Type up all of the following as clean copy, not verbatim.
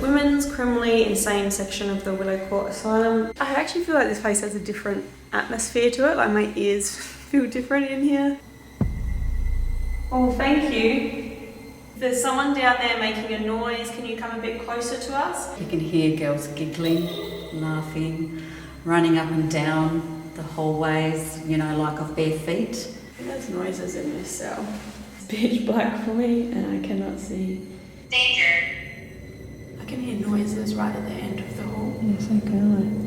women's criminally insane section of the Willow Court Asylum. I actually feel like this place has a different atmosphere to it, like my ears feel different in here. Oh, thank you. If there's someone down there making a noise, can you come a bit closer to us? You can hear girls giggling, laughing, running up and down the hallways, you know, like off bare feet. I think there's noises in this cell. It's pitch black for me and I cannot see. Danger. I can hear noises right at the end of the hall. Yes, I can.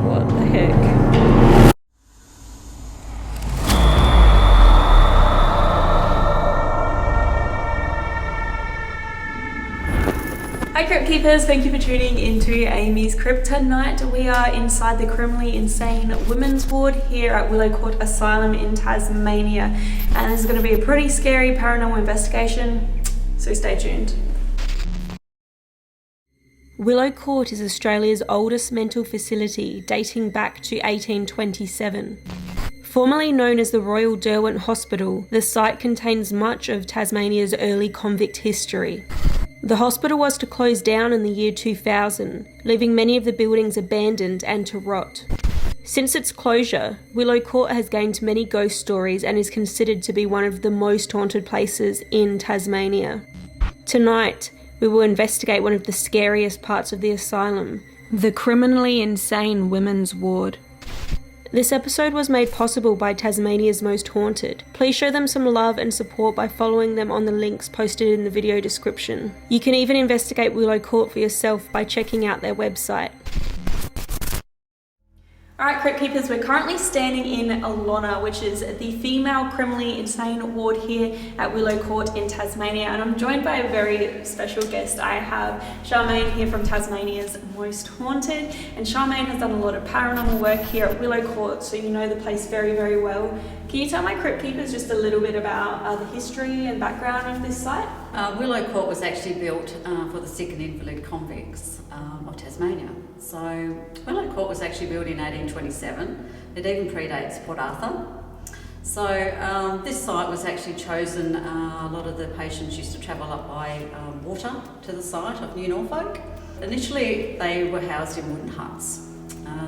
What the heck? Hi Crypt Keepers, thank you for tuning into AmysCrypt. Tonight we are inside the criminally insane women's ward here at Willow Court Asylum in Tasmania, and this is going to be a pretty scary paranormal investigation, so stay tuned. Willow Court is Australia's oldest mental facility, dating back to 1827. Formerly known as the Royal Derwent Hospital, the site contains much of Tasmania's early convict history. The hospital was to close down in the year 2000, leaving many of the buildings abandoned and to rot. Since its closure, Willow Court has gained many ghost stories and is considered to be one of the most haunted places in Tasmania. Tonight, we will investigate one of the scariest parts of the asylum, the criminally insane women's ward. This episode was made possible by Tasmania's Most Haunted. Please show them some love and support by following them on the links posted in the video description. You can even investigate Willow Court for yourself by checking out their website. Alright Crypt Keepers, we're currently standing in Alona, which is the female criminally insane ward here at Willow Court in Tasmania, and I'm joined by a very special guest. I have Charmaine here from Tasmania's Most Haunted, and Charmaine has done a lot of paranormal work here at Willow Court, so you know the place very, very well. Can you tell my Crypt Keepers just a little bit about the history and background of this site? Willow Court was actually built for the sick and invalid convicts of Tasmania. So Willow Court was actually built in 1827. It even predates Port Arthur. So this site was actually chosen, a lot of the patients used to travel up by water to the site of New Norfolk. Initially they were housed in wooden huts.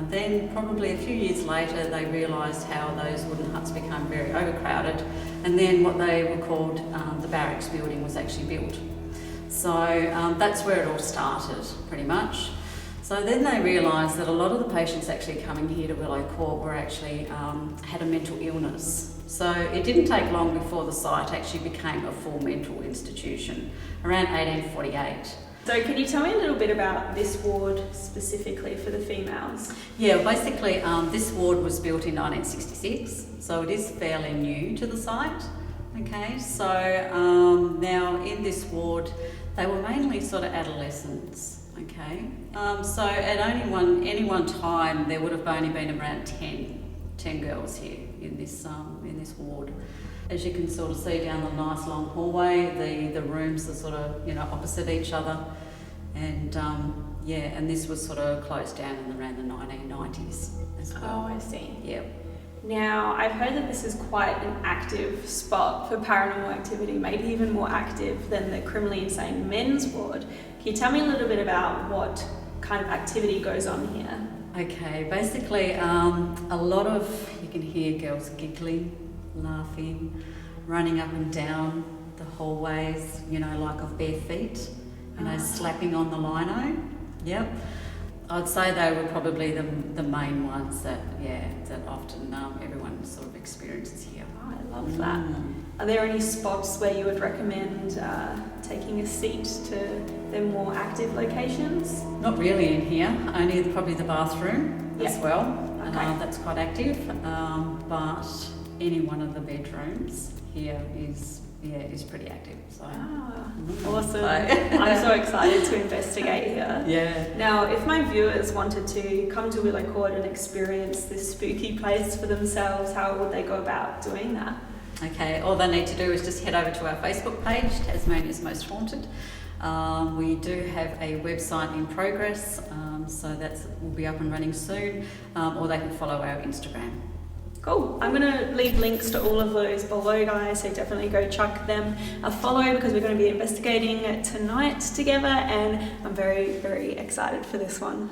Then probably a few years later they realised how those wooden huts became very overcrowded, and then what they were called the barracks building was actually built. So that's where it all started pretty much. So then they realised that a lot of the patients actually coming here to Willow Court were actually had a mental illness. So it didn't take long before the site actually became a full mental institution, around 1848. So can you tell me a little bit about this ward specifically for the females? Yeah, basically this ward was built in 1966, so it is fairly new to the site. Okay, so now in this ward they were mainly sort of adolescents. Okay, so at any one time there would have only been around 10 girls here in this ward. As you can sort of see down the nice long hallway, the rooms are sort of, you know, opposite each other, and yeah, and this was sort of closed down in around the 1990s as well. Oh, I see. Yeah. Now, I've heard that this is quite an active spot for paranormal activity, maybe even more active than the criminally insane men's ward. Can you tell me a little bit about what kind of activity goes on here? Okay, basically a lot of, you can hear girls giggling, laughing, running up and down the hallways, you know, like off bare feet, you know, slapping on the lino. Yep. I'd say they were probably the main ones that often everyone sort of experiences here. Oh, I love that. Are there any spots where you would recommend taking a seat to the more active locations? Not really in here, only probably the bathroom as well. Okay. That's quite active, but any one of the bedrooms here is pretty active. So. Awesome. I'm so excited to investigate here. Yeah. Now, if my viewers wanted to come to Willow Court and experience this spooky place for themselves, how would they go about doing that? Okay, all they need to do is just head over to our Facebook page, Tasmania's Most Haunted. We do have a website in progress, so that will be up and running soon, or they can follow our Instagram. Cool. I'm going to leave links to all of those below, guys, so definitely go chuck them a follow because we're going to be investigating tonight together, and I'm very, very excited for this one.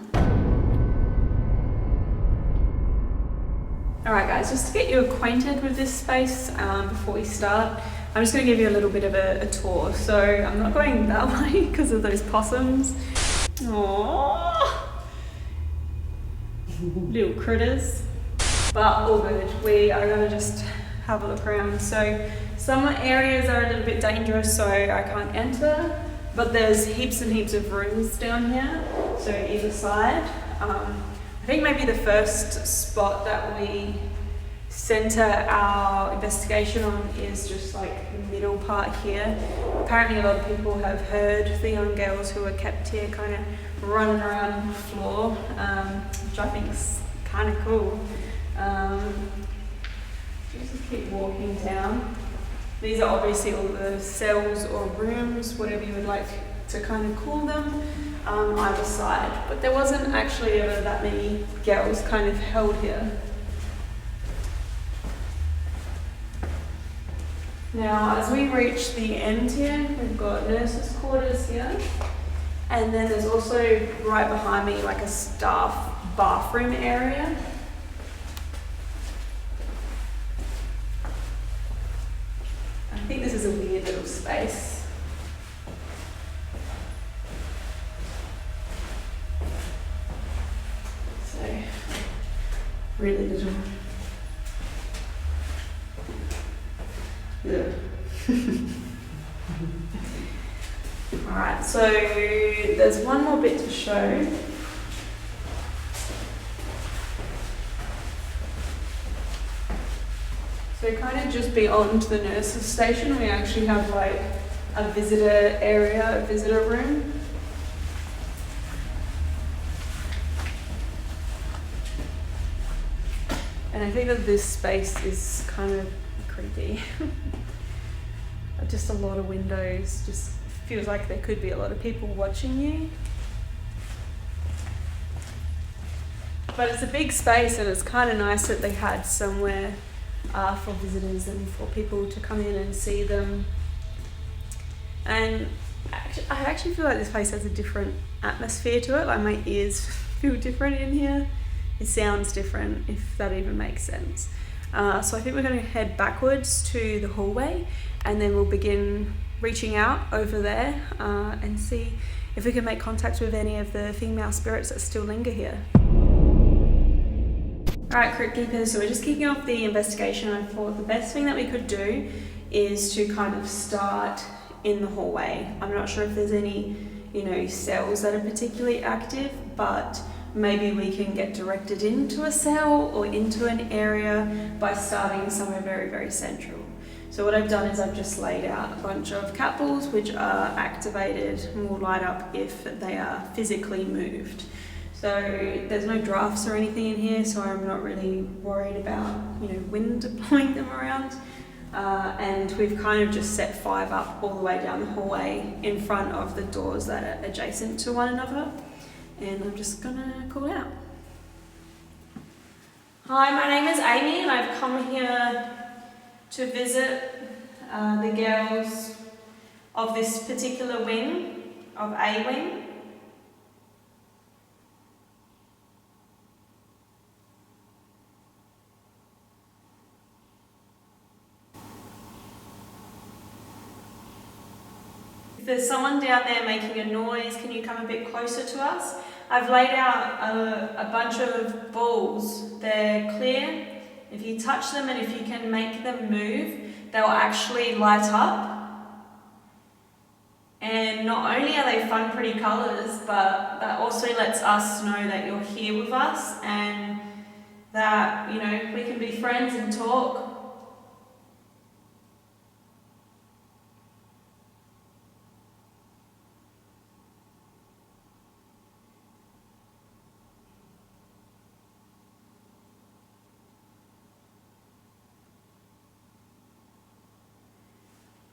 Alright guys, just to get you acquainted with this space before we start, I'm just going to give you a little bit of a tour. So I'm not going that way because of those possums. Aww. Little critters. But all good. We are going to just have a look around. So some areas are a little bit dangerous, so I can't enter. But there's heaps and heaps of rooms down here, so either side. I think maybe the first spot that we center our investigation on is just like the middle part here. Apparently a lot of people have heard the young girls who were kept here kind of running around the floor, which I think is kind of cool. Just keep walking down. These are obviously all the cells or rooms, whatever you would like to kind of call them, either side. But there wasn't actually ever that many girls kind of held here. Now, as we reach the end here, we've got nurses' quarters here, and then there's also right behind me like a staff bathroom area. I think this is a weird little space. So, really little. Yeah. Alright, so there's one more bit to show. So kind of just beyond the nurses' station, we actually have like a visitor area, a visitor room. And I think that this space is kind of creepy. Just a lot of windows, just feels like there could be a lot of people watching you. But it's a big space and it's kind of nice that they had somewhere for visitors and for people to come in and see them. And I actually feel like this place has a different atmosphere to it, like my ears feel different in here. It sounds different, if that even makes sense. So I think we're going to head backwards to the hallway and then we'll begin reaching out over there and see if we can make contact with any of the female spirits that still linger here. Alright, Crypt Keepers, so we're just kicking off the investigation. I thought the best thing that we could do is to kind of start in the hallway. I'm not sure if there's any, cells that are particularly active, but maybe we can get directed into a cell or into an area by starting somewhere very, very central. So what I've done is I've just laid out a bunch of cat balls which are activated and will light up if they are physically moved. So there's no drafts or anything in here, so I'm not really worried about wind blowing them around. And we've kind of just set 5 up all the way down the hallway in front of the doors that are adjacent to one another. And I'm just gonna call out. Hi, my name is Amy and I've come here to visit the girls of this particular wing, of A wing. If there's someone down there making a noise, can you come a bit closer to us? I've laid out a bunch of balls. They're clear. If you touch them and if you can make them move, they'll actually light up. And not only are they fun, pretty colours, but that also lets us know that you're here with us and that, we can be friends and talk.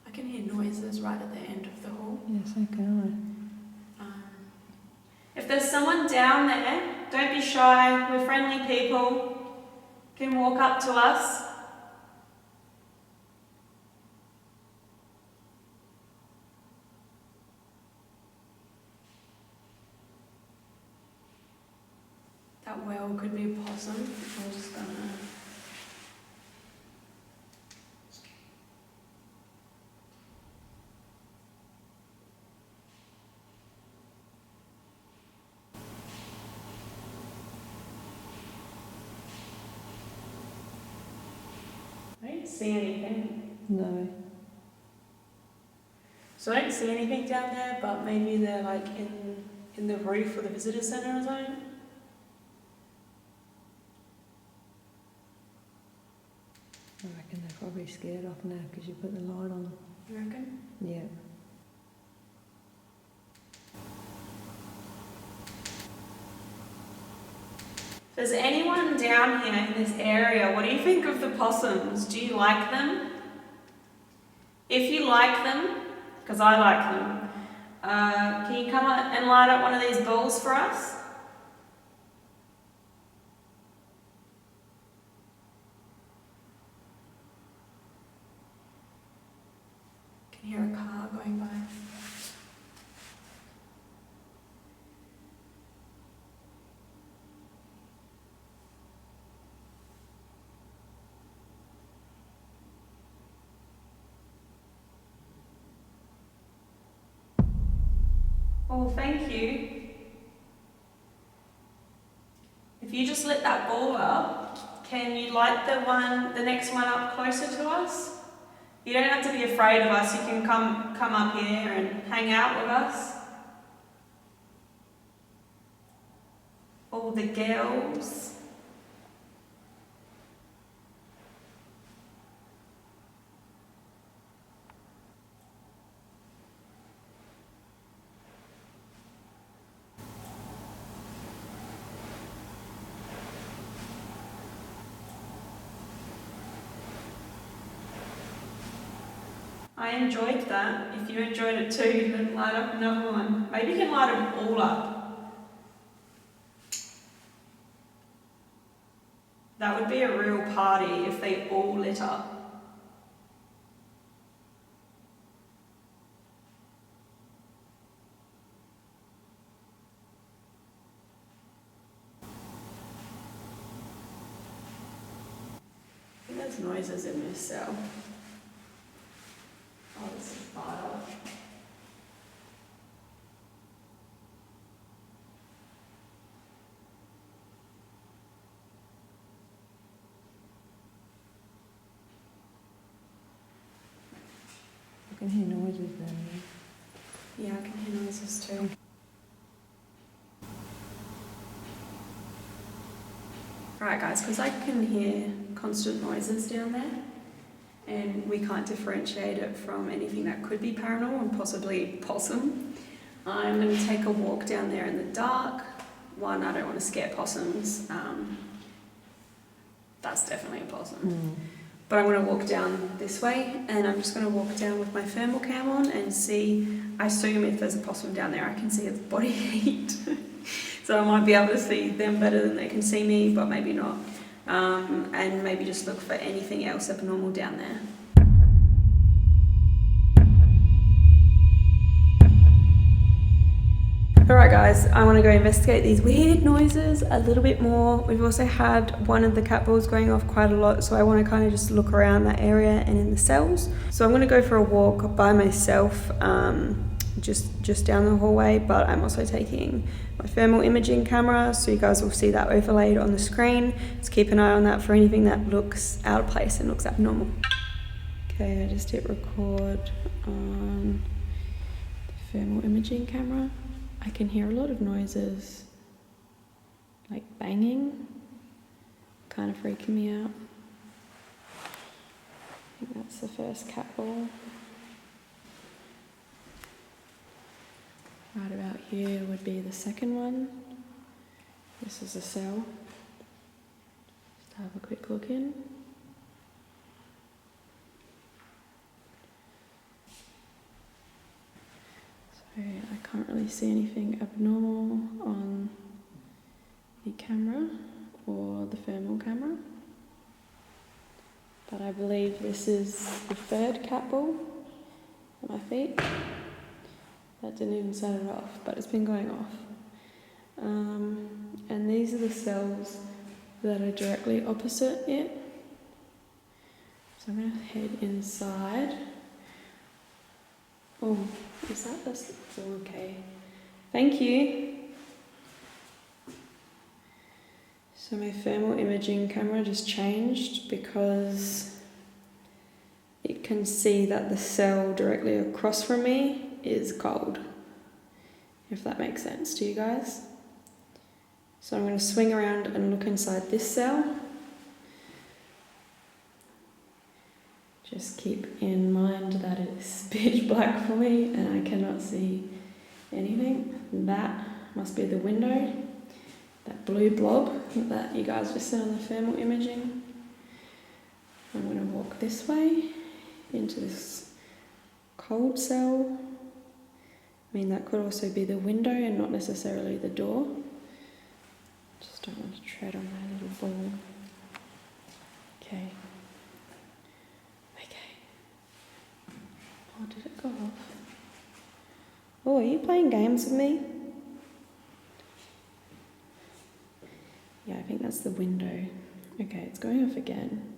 I can hear noises right at the end of the hall. Yes, I can. If there's someone down there, don't be shy. We're friendly people. can walk up to us. That well could be a possum. I'm just gonna... I don't see anything. No. So I don't see anything down there, but maybe they're like in the roof or the visitor centre or something. I reckon they're probably scared off now because you put the light on. You reckon? Yeah. If there's anyone down here in this area, what do you think of the possums? Do you like them? If you like them, because I like them, can you come and light up one of these balls for us? I can hear a car going by. Oh, thank you. If you just lit that ball up, can you light the next one up closer to us? You don't have to be afraid of us. You can come up here and hang out with us. All the girls. I enjoyed that. If you enjoyed it too, then light up another one. Maybe you can light them all up. That would be a real party if they all lit up. I think there's noises in this cell. Oh, this is vital. I can hear noises down there. Yeah, I can hear noises too. Alright guys, because I can hear constant noises down there and we can't differentiate it from anything that could be paranormal and possibly possum, I'm going to take a walk down there in the dark. One, I don't want to scare possums. That's definitely a possum. But I'm going to walk down this way and I'm just going to walk down with my thermal cam on and see, I assume if there's a possum down there I can see its body heat. So I might be able to see them better than they can see me, but maybe not. And maybe just look for anything else abnormal down there. Alright guys, I want to go investigate these weird noises a little bit more. We've also had one of the cat balls going off quite a lot, so I want to kind of just look around that area and in the cells. So I'm going to go for a walk by myself, just down the hallway, but I'm also taking my thermal imaging camera, so you guys will see that overlaid on the screen. Just keep an eye on that for anything that looks out of place and looks abnormal. Okay, I just hit record on the thermal imaging camera. I can hear a lot of noises, like banging, kind of freaking me out. I think that's the first cat ball. Right about here would be the second one. This is a cell. Just have a quick look in. So I can't really see anything abnormal on the camera or the thermal camera. But I believe this is the third cat ball at my feet. That didn't even set it off, but it's been going off. And these are the cells that are directly opposite it. So I'm going to head inside. Oh, is that this? Oh, okay. Thank you. So my thermal imaging camera just changed because it can see that the cell directly across from me is cold. If that makes sense to you guys. So I'm going to swing around and look inside this cell. Just keep in mind that it's pitch black for me and I cannot see anything. That must be the window, that blue blob that you guys just said on the thermal imaging. I'm going to walk this way into this cold cell. I mean, that could also be the window and not necessarily the door. Just don't want to tread on my little ball. Okay. Oh, did it go off? Oh, are you playing games with me? Yeah, I think that's the window. Okay, it's going off again.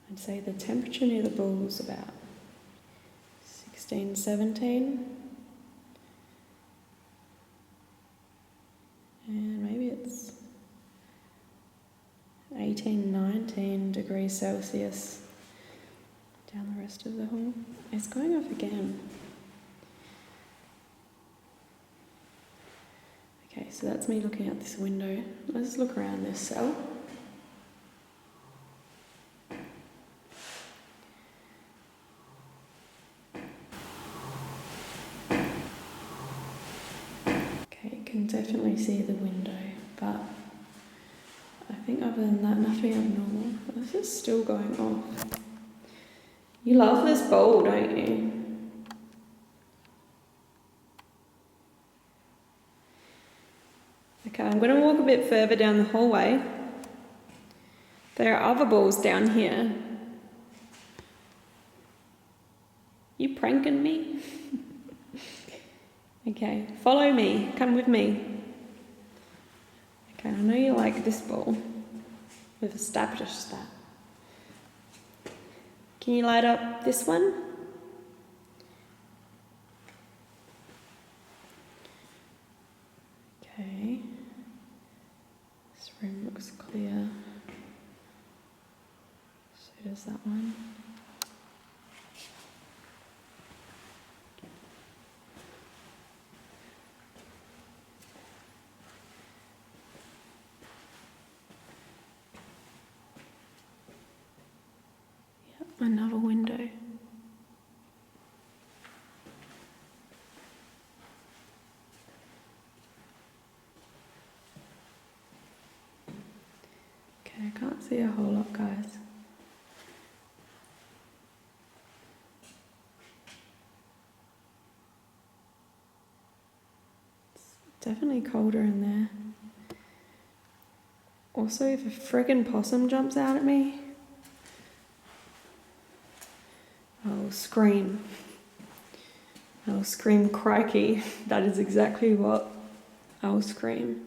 I'd say the temperature near the ball is about 16, 17. And maybe it's 18, 19 degrees Celsius down the rest of the hall. It's going off again. Okay, so that's me looking out this window. Let's look around this cell. Okay, you can definitely see the window, but I think other than that, nothing abnormal. This is still going off. You love this bowl, don't you? Okay, I'm going to walk a bit further down the hallway. There are other balls down here. You pranking me? Okay, follow me. Come with me. Okay, I know you like this ball. We've established that. Can you light up this one? Okay. This room looks clear. So does that one. Another window. Okay, I can't see a whole lot, guys. It's definitely colder in there. Also, if a friggin' possum jumps out at me, I'll scream. I'll scream crikey. That is exactly what I'll scream.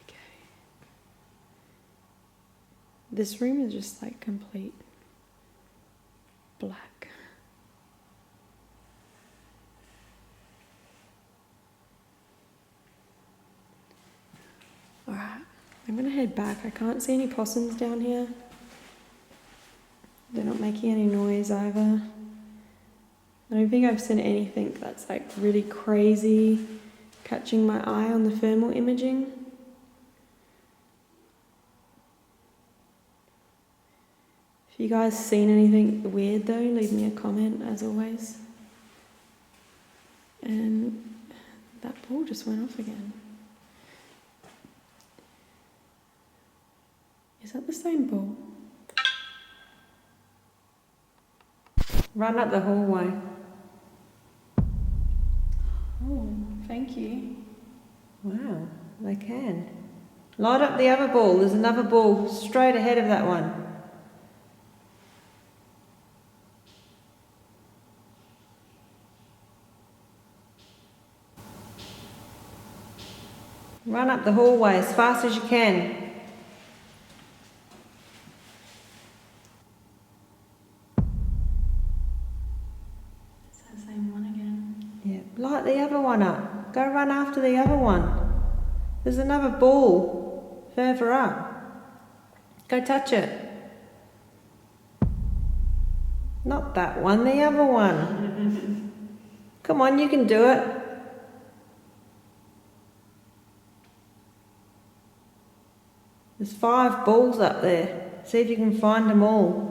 Okay. This room is just like complete black. Alright, I'm gonna head back. I can't see any possums down here. They're not making any noise either. I don't think I've seen anything that's like really crazy catching my eye on the thermal imaging. If you guys seen anything weird though, leave me a comment as always. And that ball just went off again. Is that the same ball? Run up the hallway. Oh, thank you. Wow, they can. Light up the other ball. There's another ball straight ahead of that one. Run up the hallway as fast as you can. It's that same one again. Yeah, light the other one up. Go run after the other one. There's another ball further up. Go touch it. Not that one, the other one. Come on, you can do it. There's 5 balls up there. See if you can find them all.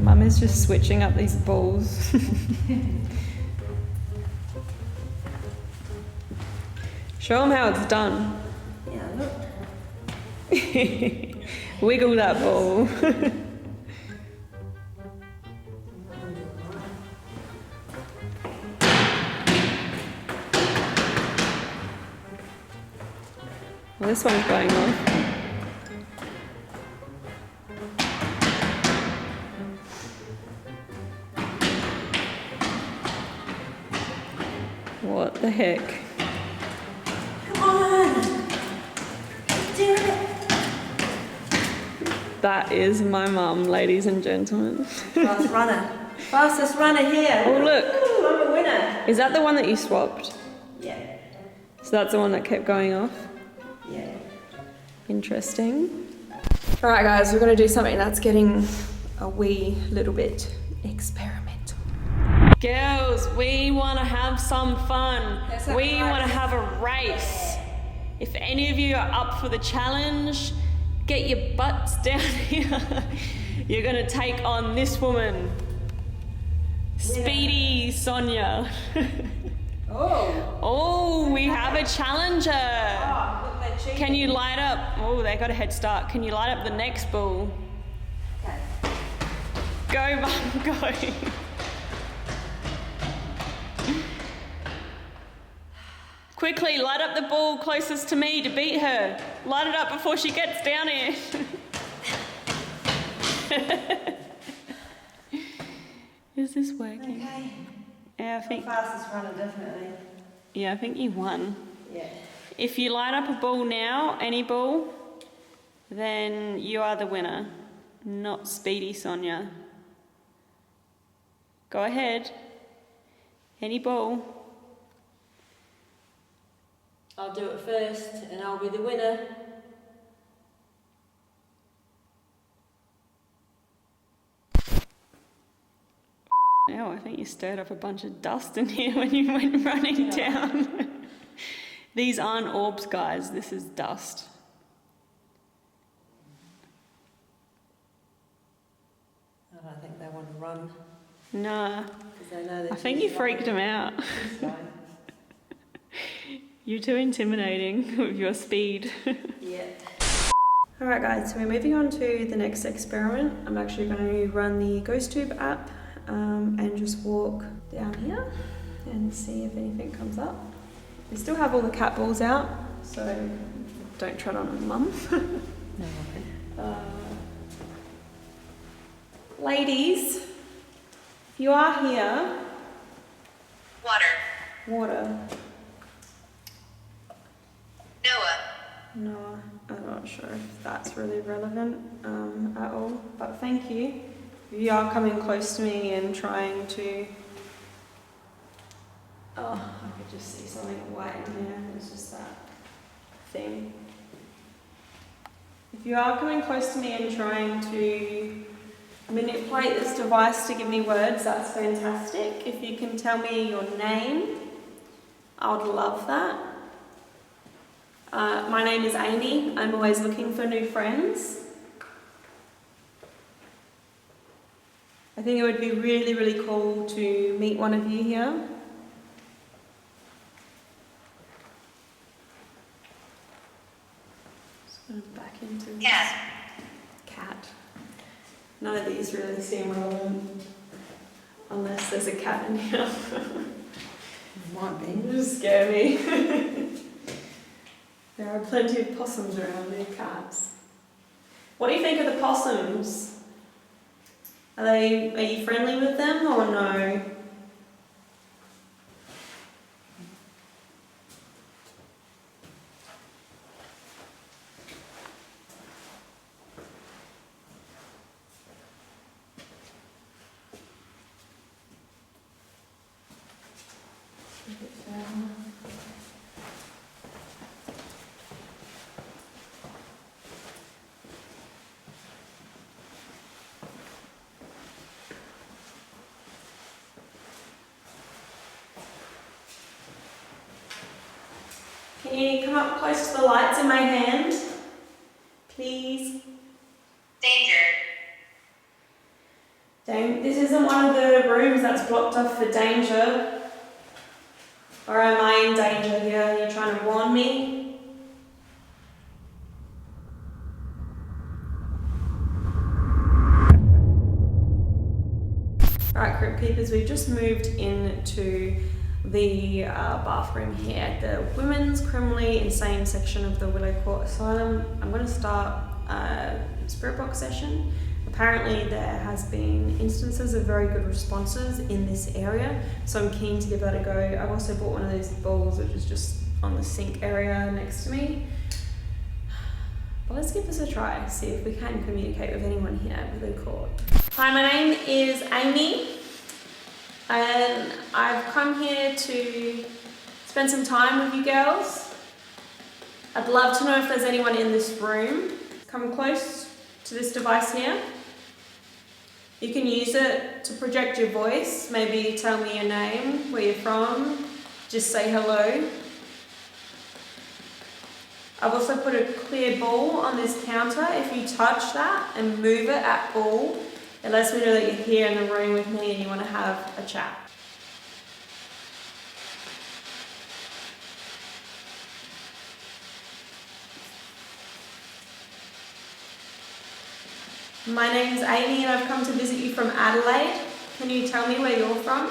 Mum is just switching up these balls. Show them how it's done. Yeah, look. Wiggle that ball. Well, this one's going off. What the heck? Come on! Do it! That is my mum, ladies and gentlemen. Fast runner. Fastest runner here. Oh, look. Ooh, I'm a winner. Is that the one that you swapped? Yeah. So that's the one that kept going off? Yeah. Interesting. Alright guys, we're going to do something that's getting a wee little bit experimental. Girls, we want to have some fun. We want to have a race. If any of you are up for the challenge, get your butts down here. You're going to take on this woman, Speedy Sonia. Oh, we have a challenger. Can you light up? Oh, they got a head start. Can you light up the next ball? Okay. Go, Mum, go. Quickly, light up the ball closest to me to beat her. Light it up before she gets down here. Is this working? Okay. Yeah, I think. Fastest runner, definitely. Yeah, I think you won. Yeah. If you light up a ball now, any ball, then you are the winner, not Speedy Sonia. Go ahead. Any ball. I'll do it first and I'll be the winner. Oh, I think you stirred up a bunch of dust in here when you went running down. These aren't orbs, guys. This is dust. I don't think they want to run. Nah. They know I think you freaked them out. You're too intimidating with your speed. Yeah. Alright guys, so we're moving on to the next experiment. I'm actually going to run the Ghost Tube app and just walk down here and see if anything comes up. We still have all the cat balls out, so don't tread on Mum. No, Ladies, if you are here... Water. No, I'm not sure if that's really relevant at all, but thank you. You are coming close to me and trying to... Oh, I could just see something white in here. It's just that thing. If you are coming close to me and trying to manipulate this device to give me words, that's fantastic. If you can tell me your name, I would love that. My name is Amy. I'm always looking for new friends. I think it would be really, really cool to meet one of you here. Just going to back into this. None of these really seem relevant. Unless there's a cat in here. Might be. You just scare me. There are plenty of possums around here, cats. What do you think of the possums? Are you friendly with them or no? Can you come up close to the lights in my hand, please? This isn't one of the rooms that's blocked off for danger. Or am I in danger here? Are you trying to warn me? Alright, Crypt Peepers, we've just moved into the bathroom here at the Women's Criminally Insane section of the Willow Court Asylum. I'm going to start a spirit box session. Apparently there has been instances of very good responses in this area, so I'm keen to give that a go. I've also bought one of those bowls which is just on the sink area next to me. But let's give this a try, see if we can communicate with anyone here at Willow Court. Hi, my name is Amy, and I've come here to spend some time with you girls. I'd love to know if there's anyone in this room. Come close to this device here. You can use it to project your voice, maybe tell me your name, where you're from, just say hello. I've also put a clear ball on this counter. If you touch that and move it at all, it lets me know that you're here in the room with me and you want to have a chat. My name's Amy and I've come to visit you from Adelaide. Can you tell me where you're from?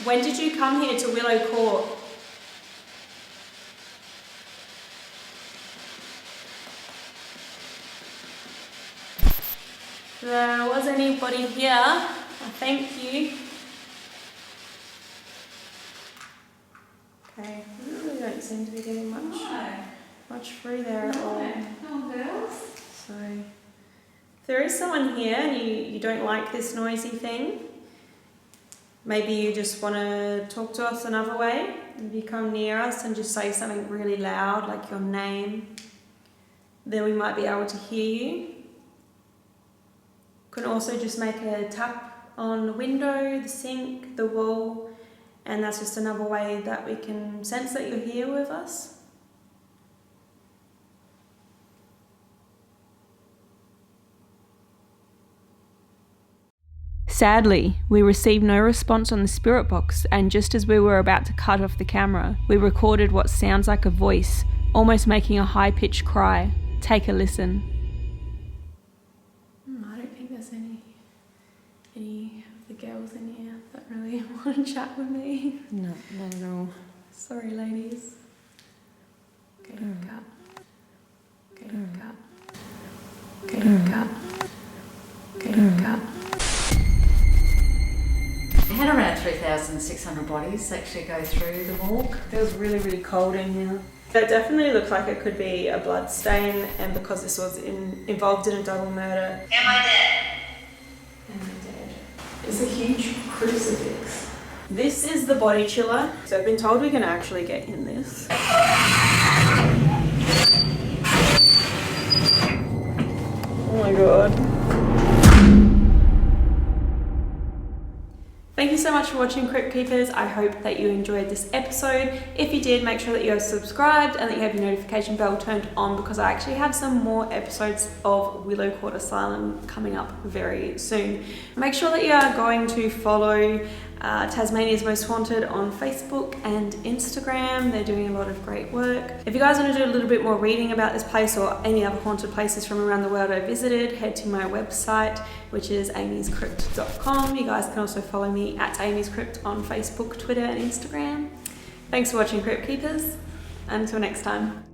When did you come here to Willow Court? There was anybody here. Thank you. Okay, we really don't seem to be getting much through there at all. No girls. So, if there is someone here and you don't like this noisy thing, maybe you just want to talk to us another way. If you come near us and just say something really loud, like your name, then we might be able to hear you. You can also just make a tap on the window, the sink, the wall, and that's just another way that we can sense that you're here with us. Sadly, we received no response on the spirit box, and just as we were about to cut off the camera, we recorded what sounds like a voice, almost making a high-pitched cry. Take a listen. I don't think there's any of the girls in here that really want to chat with me. No, not at all. Sorry, ladies. Okay, cut. Okay, cut. Okay, cut. Okay, cut. We had around 3,600 bodies actually go through the morgue. It feels really, really cold in here. That definitely looks like it could be a blood stain, and because this was involved in a double murder. Am I dead? Am I dead? It's a huge crucifix. This is the body chiller. So I've been told we can actually get in this. Oh my god. Thank you so much for watching Crypt Keepers. I hope that you enjoyed this episode. If you did, make sure that you are subscribed and that you have your notification bell turned on, because I actually have some more episodes of Willow Court Asylum coming up very soon. Make sure that you are going to follow Tasmania's Most Haunted on Facebook and Instagram. They're doing a lot of great work. If you guys want to do a little bit more reading about this place or any other haunted places from around the world I visited, head to my website, which is AmysCrypt.com. You guys can also follow me at AmysCrypt on Facebook, Twitter and Instagram. Thanks for watching Crypt Keepers. Until next time.